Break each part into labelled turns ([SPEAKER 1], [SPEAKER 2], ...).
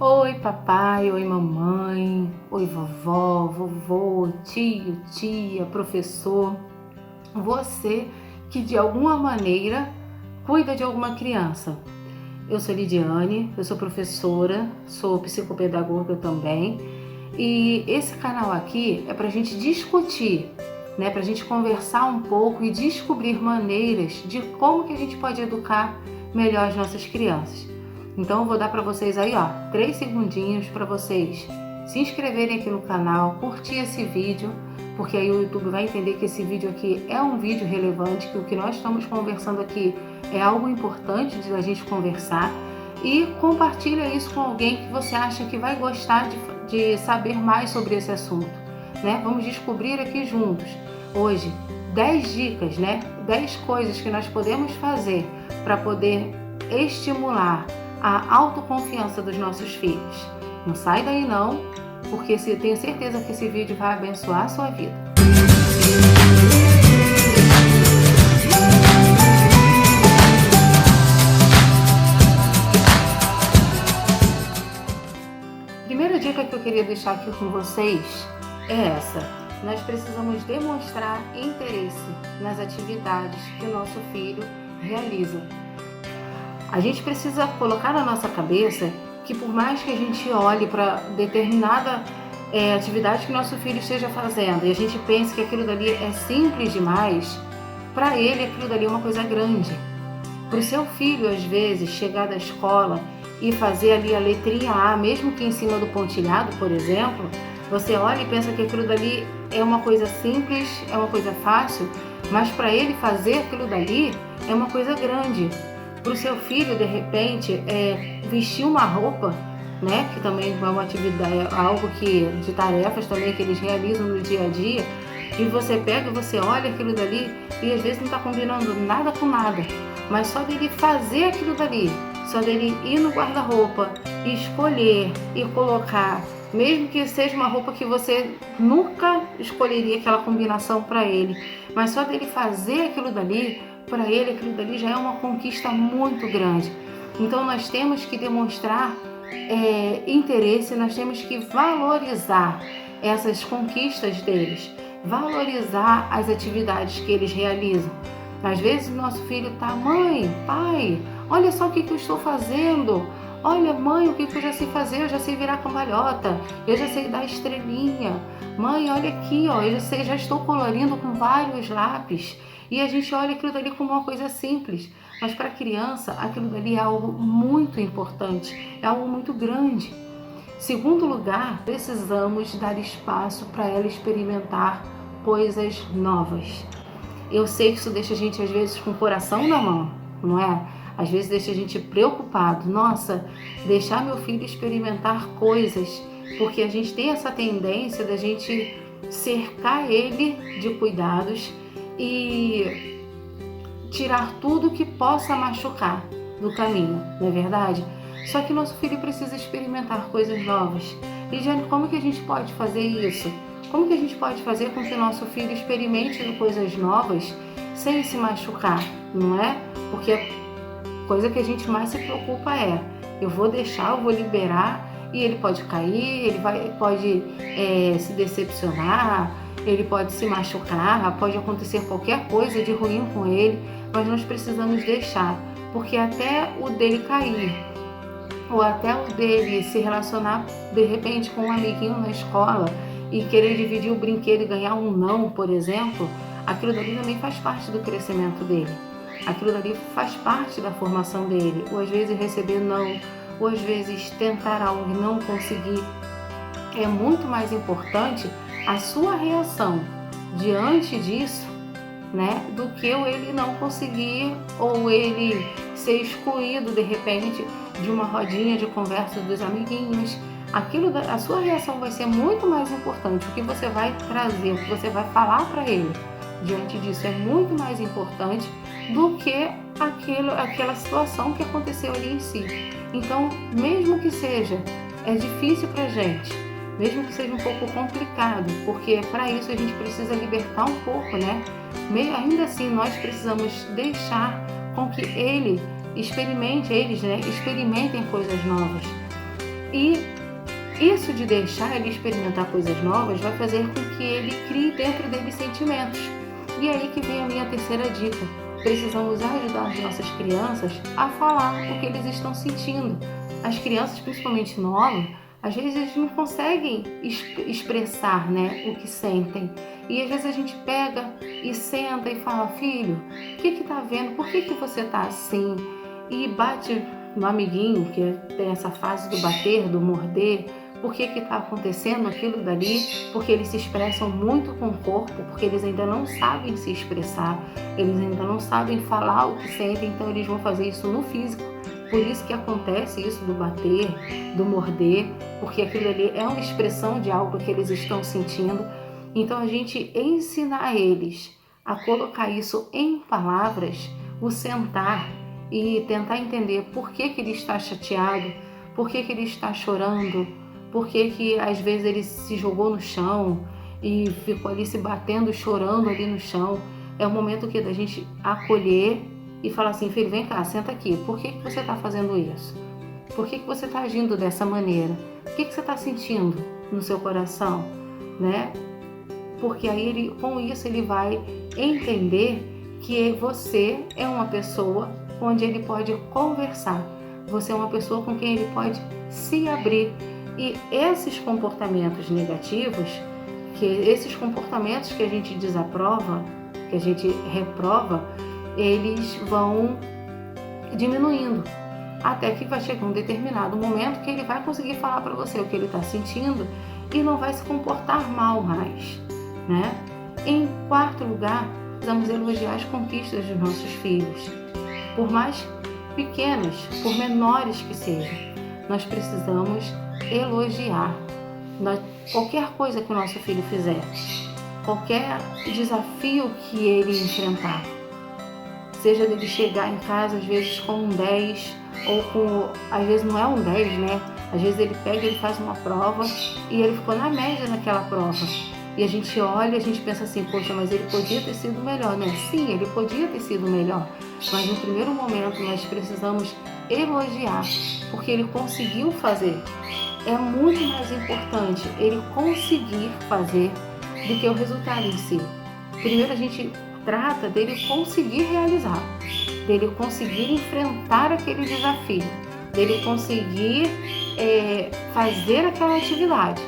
[SPEAKER 1] Oi papai, oi mamãe, oi vovó, vovô, tio, tia, professor. Você que de alguma maneira cuida de alguma criança. Eu sou Lidiane, eu sou professora, sou psicopedagoga também. E esse canal aqui é para a gente discutir, né? Para a gente conversar um pouco e descobrir maneiras de como que a gente pode educar melhor as nossas crianças. Então eu vou dar para vocês aí, 3 segundinhos para vocês se inscreverem aqui no canal, curtir esse vídeo, porque aí o YouTube vai entender que esse vídeo aqui é um vídeo relevante, que o que nós estamos conversando aqui é algo importante de a gente conversar, e compartilha isso com alguém que você acha que vai gostar de saber mais sobre esse assunto, né? Vamos descobrir aqui juntos hoje 10 dicas, né? 10 coisas que nós podemos fazer para poder estimular a autoconfiança dos nossos filhos. Não sai daí não, porque tenho certeza que esse vídeo vai abençoar a sua vida. Primeira dica que eu queria deixar aqui com vocês é essa. Nós precisamos demonstrar interesse nas atividades que o nosso filho realiza. A gente precisa colocar na nossa cabeça que por mais que a gente olhe para determinada atividade que nosso filho esteja fazendo e a gente pense que aquilo dali é simples demais, para ele aquilo dali é uma coisa grande. Para o seu filho, às vezes, chegar da escola e fazer ali a letrinha A, mesmo que em cima do pontilhado, por exemplo, você olha e pensa que aquilo dali é uma coisa simples, é uma coisa fácil, mas para ele fazer aquilo dali é uma coisa grande. Para o seu filho, de repente, vestir uma roupa, né, que também é uma atividade, algo de tarefas também que eles realizam no dia a dia, e você pega e você olha aquilo dali e às vezes não está combinando nada com nada, mas só dele fazer aquilo dali, só dele ir no guarda-roupa, escolher e colocar, mesmo que seja uma roupa que você nunca escolheria aquela combinação para ele, mas só dele fazer aquilo dali, para ele aquilo dali já é uma conquista muito grande. Então nós temos que demonstrar interesse, nós temos que valorizar essas conquistas deles, valorizar as atividades que eles realizam. Às vezes o nosso filho está: mãe, pai, olha só o que eu estou fazendo. Olha, mãe, o que eu já sei fazer? Eu já sei virar cambalhota, eu já sei dar estrelinha. Mãe, olha aqui, já estou colorindo com vários lápis. E a gente olha aquilo dali como uma coisa simples, mas para a criança aquilo dali é algo muito importante, é algo muito grande. Segundo lugar, precisamos dar espaço para ela experimentar coisas novas. Eu sei que isso deixa a gente às vezes com o coração na mão, não é? Às vezes deixa a gente preocupado. Nossa, deixar meu filho experimentar coisas, porque a gente tem essa tendência da gente cercar ele de cuidados e tirar tudo que possa machucar do caminho, não é verdade? Só que nosso filho precisa experimentar coisas novas. Lidiane, como que a gente pode fazer isso? Como que a gente pode fazer com que nosso filho experimente coisas novas sem se machucar, não é? Porque a coisa que a gente mais se preocupa eu vou liberar e ele pode cair, pode se decepcionar, ele pode se machucar, pode acontecer qualquer coisa de ruim com ele, mas nós precisamos deixar, porque até o dele cair, ou até o dele se relacionar de repente com um amiguinho na escola e querer dividir o brinquedo e ganhar um não, por exemplo, aquilo dali também faz parte do crescimento dele, aquilo dali faz parte da formação dele, ou às vezes receber não, ou às vezes tentar algo e não conseguir. É muito mais importante a sua reação diante disso, né, do que ele não conseguir ou ele ser excluído de repente de uma rodinha de conversa dos amiguinhos. A sua reação vai ser muito mais importante. O que você vai trazer, o que você vai falar para ele diante disso é muito mais importante do que aquela situação que aconteceu ali em si. Então, mesmo que seja difícil pra gente, mesmo que seja um pouco complicado, porque para isso a gente precisa libertar um pouco, né? Ainda assim, nós precisamos deixar com que eles experimentem coisas novas. E isso de deixar ele experimentar coisas novas vai fazer com que ele crie dentro dele sentimentos. E é aí que vem a minha terceira dica. Precisamos ajudar as nossas crianças a falar o que eles estão sentindo. As crianças, principalmente novas, às vezes eles não conseguem expressar, né, o que sentem. E às vezes a gente pega e senta e fala: filho, o que tá vendo? Por que você tá assim? E bate no amiguinho, que tem essa fase do bater, do morder. Por que está acontecendo aquilo dali? Porque eles se expressam muito com o corpo, porque eles ainda não sabem se expressar, eles ainda não sabem falar o que sentem, então eles vão fazer isso no físico. Por isso que acontece isso do bater, do morder, porque aquilo ali é uma expressão de algo que eles estão sentindo. Então a gente ensinar eles a colocar isso em palavras, o sentar e tentar entender por que ele está chateado, por que ele está chorando, por que às vezes ele se jogou no chão e ficou ali se batendo, chorando ali no chão. É o momento que da gente acolher e falar assim: filho, vem cá, senta aqui. Por que você está fazendo isso? Por que você está agindo dessa maneira? O que você está sentindo no seu coração? Né? Porque aí com isso ele vai entender que você é uma pessoa onde ele pode conversar. Você é uma pessoa com quem ele pode se abrir. E esses comportamentos negativos, esses comportamentos que a gente desaprova, que a gente reprova, eles vão diminuindo. Até que vai chegar um determinado momento que ele vai conseguir falar para você o que ele está sentindo e não vai se comportar mal mais, né? Em quarto lugar, precisamos elogiar as conquistas dos nossos filhos. Por mais pequenas, por menores que sejam, nós precisamos elogiar qualquer coisa que o nosso filho fizer, qualquer desafio que ele enfrentar, seja dele chegar em casa às vezes com um 10 ou com, às vezes não é um 10, né? Às vezes ele pega, ele faz uma prova e ele ficou na média naquela prova. E a gente olha, a gente pensa assim: poxa, mas ele podia ter sido melhor, né? Sim, ele podia ter sido melhor, mas no primeiro momento nós precisamos elogiar, porque ele conseguiu fazer. É muito mais importante ele conseguir fazer do que o resultado em si. Primeiro a gente trata dele conseguir realizar, dele conseguir enfrentar aquele desafio, dele conseguir fazer aquela atividade.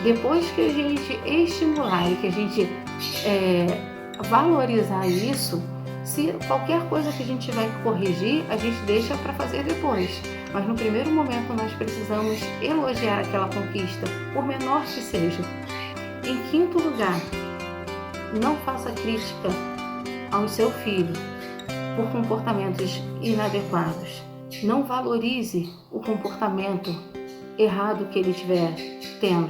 [SPEAKER 1] Depois que a gente estimular e que a gente valorizar isso, se qualquer coisa que a gente tiver que corrigir, a gente deixa para fazer depois. Mas no primeiro momento nós precisamos elogiar aquela conquista, por menor que seja. Em quinto lugar, não faça crítica ao seu filho por comportamentos inadequados. Não valorize o comportamento errado que ele estiver tendo,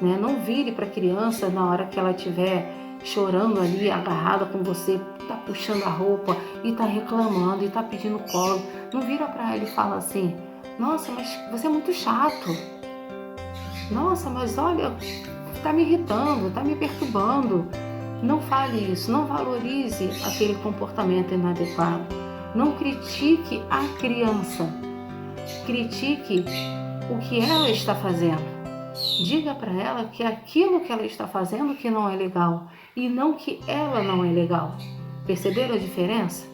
[SPEAKER 1] né? Não vire para a criança na hora que ela estiver chorando ali, agarrada com você, tá puxando a roupa e tá reclamando e tá pedindo colo. Não vira para ela e fala assim: nossa, mas você é muito chato. Nossa, mas olha, tá me irritando, tá me perturbando. Não fale isso, não valorize aquele comportamento inadequado. Não critique a criança. Critique o que ela está fazendo. Diga para ela que aquilo que ela está fazendo que não é legal e não que ela não é legal. Perceberam a diferença?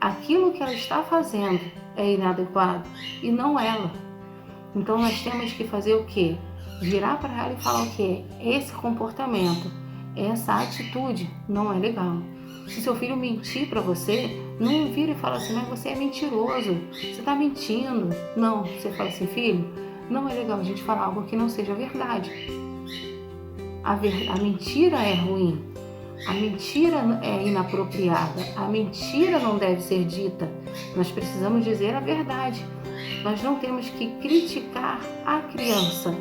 [SPEAKER 1] Aquilo que ela está fazendo é inadequado e não ela. Então nós temos que fazer o quê? Virar para ela e falar o quê? Esse comportamento, essa atitude não é legal. Se seu filho mentir para você, não vira e fala assim: mas você é mentiroso, você está mentindo. Não, você fala assim: filho, não é legal a gente falar algo que não seja verdade. A mentira é ruim, a mentira é inapropriada, a mentira não deve ser dita. Nós precisamos dizer a verdade. Nós não temos que criticar a criança,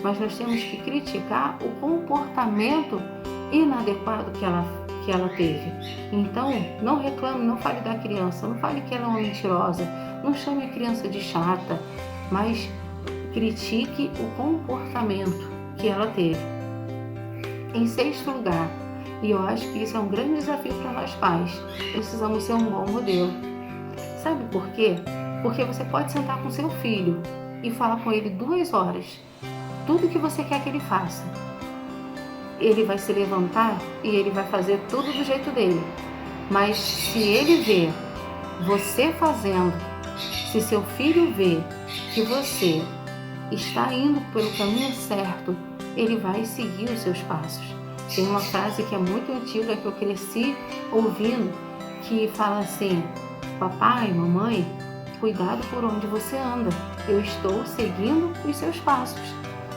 [SPEAKER 1] mas nós temos que criticar o comportamento inadequado que ela teve. Então, não reclame, não fale da criança, não fale que ela é uma mentirosa, não chame a criança de chata, mas critique o comportamento que ela teve. Em sexto lugar, e eu acho que isso é um grande desafio para nós pais, precisamos ser um bom modelo. Sabe por quê? Porque você pode sentar com seu filho e fala com ele 2 horas, tudo que você quer que ele faça. Ele vai se levantar e ele vai fazer tudo do jeito dele. Mas se ele vê você fazendo, se seu filho vê que você está indo pelo caminho certo, ele vai seguir os seus passos. Tem uma frase que é muito antiga, que eu cresci ouvindo, que fala assim: papai, mamãe, cuidado por onde você anda, eu estou seguindo os seus passos.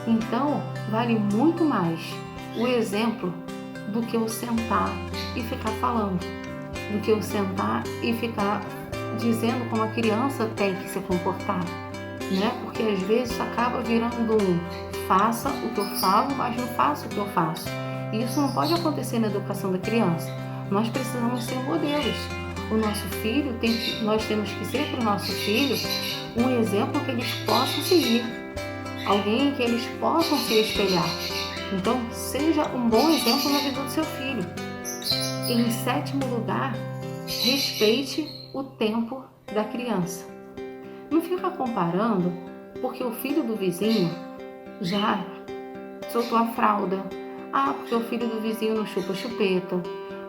[SPEAKER 1] Então, vale muito mais o exemplo do que eu sentar e ficar falando, do que eu sentar e ficar dizendo como a criança tem que se comportar, né? Porque às vezes acaba virando faça o que eu falo, mas não faça o que eu faço. E isso não pode acontecer na educação da criança. Nós precisamos ser modelos. O nosso filho, nós temos que ser para o nosso filho um exemplo que eles possam seguir, alguém que eles possam se espelhar. Então, seja um bom exemplo na vida do seu filho. Em 7º lugar, respeite o tempo da criança. Não fica comparando porque o filho do vizinho já soltou a fralda. Porque o filho do vizinho não chupa chupeta.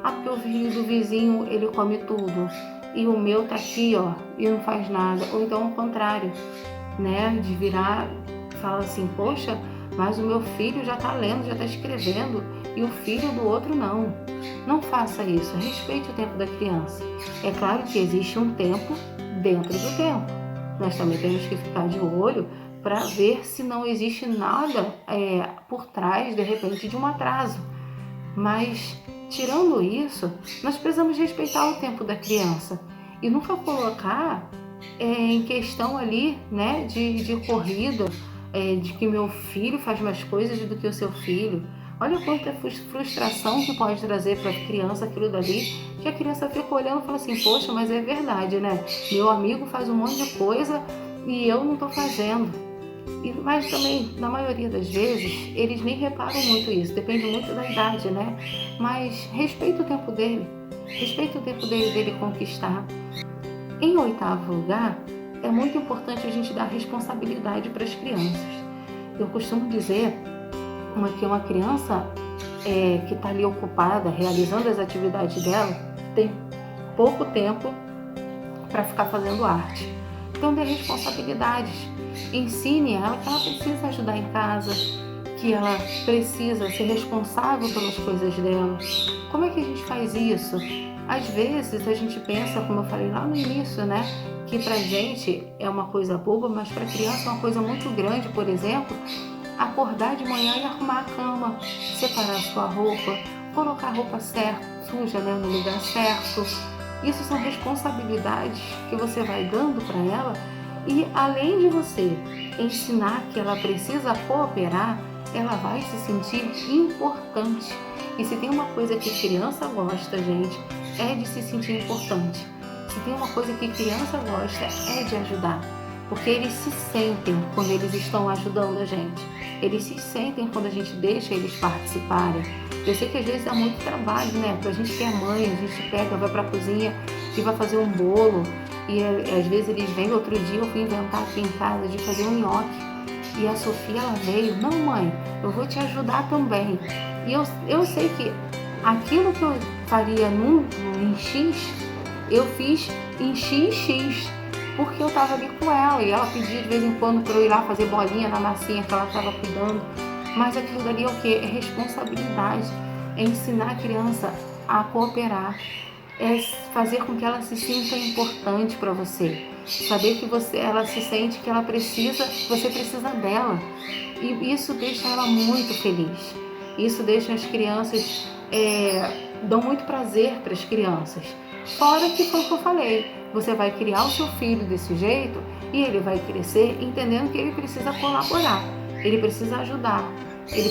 [SPEAKER 1] Porque o filho do vizinho, ele come tudo. E o meu tá aqui, e não faz nada. Ou então o contrário, né? De virar, fala assim, poxa, mas o meu filho já tá lendo, já tá escrevendo. E o filho do outro não. Não faça isso. Respeite o tempo da criança. É claro que existe um tempo dentro do tempo. Nós também temos que ficar de olho para ver se não existe nada por trás, de repente, de um atraso. Mas, tirando isso, nós precisamos respeitar o tempo da criança e nunca colocar em questão ali, né, de corrida, de que meu filho faz mais coisas do que o seu filho. Olha quanta frustração que pode trazer para a criança aquilo dali, que a criança fica olhando e fala assim, poxa, mas é verdade, né? Meu amigo faz um monte de coisa e eu não estou fazendo. Mas também, na maioria das vezes, eles nem reparam muito isso, depende muito da idade, né? Mas respeita o tempo dele, respeita o tempo dele conquistar. Em 8º lugar, é muito importante a gente dar responsabilidade para as crianças. Eu costumo dizer que uma criança que está ali ocupada, realizando as atividades dela, tem pouco tempo para ficar fazendo arte. Então, dê responsabilidades. Ensine ela que ela precisa ajudar em casa, que ela precisa ser responsável pelas coisas dela. Como é que a gente faz isso? Às vezes a gente pensa, como eu falei lá no início, né, que pra gente é uma coisa boba, mas pra criança é uma coisa muito grande. Por exemplo, acordar de manhã e arrumar a cama, separar a sua roupa, colocar a roupa suja, né, no lugar certo. Isso são responsabilidades que você vai dando para ela. E além de você ensinar que ela precisa cooperar, ela vai se sentir importante. E se tem uma coisa que criança gosta, gente, é de se sentir importante. Se tem uma coisa que criança gosta, é de ajudar. Porque eles se sentem quando eles estão ajudando a gente. Eles se sentem quando a gente deixa eles participarem. Eu sei que às vezes dá muito trabalho, né? Pra gente que é mãe, a gente pega, vai pra cozinha e vai fazer um bolo. E às vezes eles vêm. Outro dia eu fui inventar aqui em casa de fazer um nhoque. E a Sofia, ela veio, não mãe, eu vou te ajudar também. E eu sei que aquilo que eu faria em X, eu fiz em XX, porque eu estava ali com ela. E ela pedia de vez em quando para eu ir lá fazer bolinha na massinha que ela estava cuidando. Mas aquilo dali é o quê? É responsabilidade, é ensinar a criança a cooperar, é fazer com que ela se sinta importante para você, saber que ela se sente que você precisa dela, e isso deixa ela muito feliz. Isso deixa as crianças, dão muito prazer para as crianças. Fora que foi o que eu falei, você vai criar o seu filho desse jeito e ele vai crescer entendendo que ele precisa colaborar, ele precisa ajudar. Ele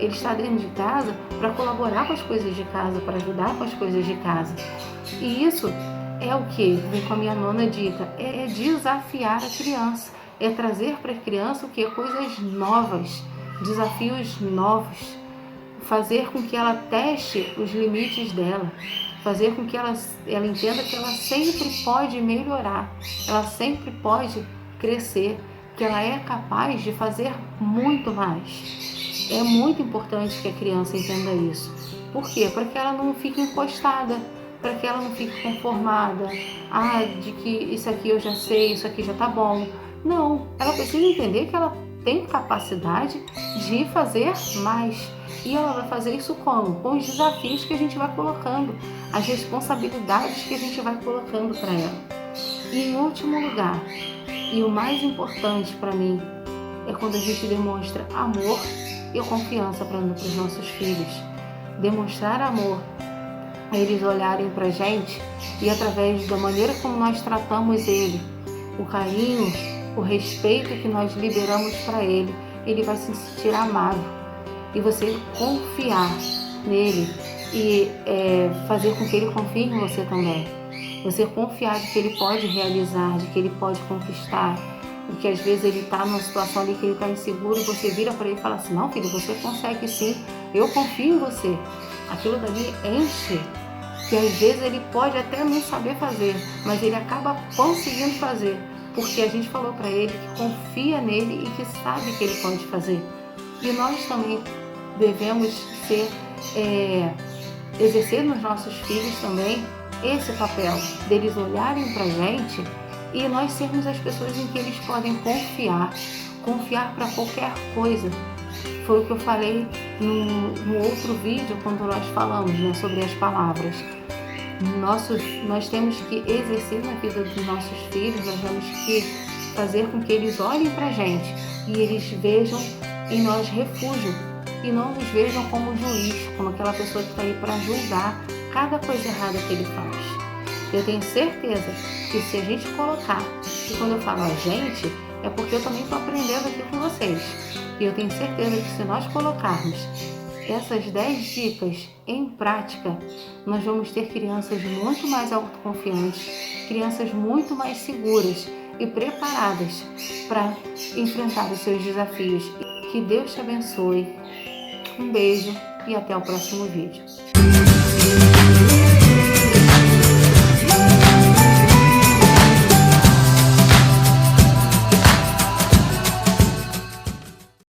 [SPEAKER 1] está dentro de casa para colaborar com as coisas de casa, para ajudar com as coisas de casa. E isso é o que? Vem com a minha nona dica, é desafiar a criança, é trazer para a criança o que? Coisas novas, desafios novos, fazer com que ela teste os limites dela, fazer com que ela entenda que ela sempre pode melhorar, ela sempre pode crescer, que ela é capaz de fazer muito mais. É muito importante que a criança entenda isso. Por quê? Para que ela não fique encostada, para que ela não fique conformada, de que isso aqui eu já sei, isso aqui já tá bom. Não, ela precisa entender que ela tem capacidade de fazer mais. E ela vai fazer isso como? Com os desafios que a gente vai colocando, as responsabilidades que a gente vai colocando para ela. E em último lugar, e o mais importante para mim, é quando a gente demonstra amor e confiança para os nossos filhos. Demonstrar amor, eles olharem para a gente e através da maneira como nós tratamos ele, o carinho, o respeito que nós liberamos para ele, ele vai se sentir amado. E você confiar nele e fazer com que ele confie em você também. Você confiar de que ele pode realizar, de que ele pode conquistar, de que às vezes ele está numa situação ali que ele está inseguro e você vira para ele e fala assim, não filho, você consegue sim, eu confio em você. Aquilo dali enche, que às vezes ele pode até não saber fazer, mas ele acaba conseguindo fazer, porque a gente falou para ele que confia nele e que sabe que ele pode fazer. E nós também devemos exercer nos nossos filhos também esse papel, deles olharem para a gente e nós sermos as pessoas em que eles podem confiar para qualquer coisa. Foi o que eu falei no outro vídeo, quando nós falamos, sobre as palavras. Nós temos que exercer na vida dos nossos filhos, nós temos que fazer com que eles olhem para a gente e eles vejam em nós refúgio e não nos vejam como juiz, como aquela pessoa que está aí para julgar cada coisa errada que ele faz. Eu tenho certeza que se a gente colocar, e quando eu falo a gente, é porque eu também estou aprendendo aqui com vocês. E eu tenho certeza que se nós colocarmos essas 10 dicas em prática, nós vamos ter crianças muito mais autoconfiantes, crianças muito mais seguras e preparadas para enfrentar os seus desafios. Que Deus te abençoe. Um beijo e até o próximo vídeo.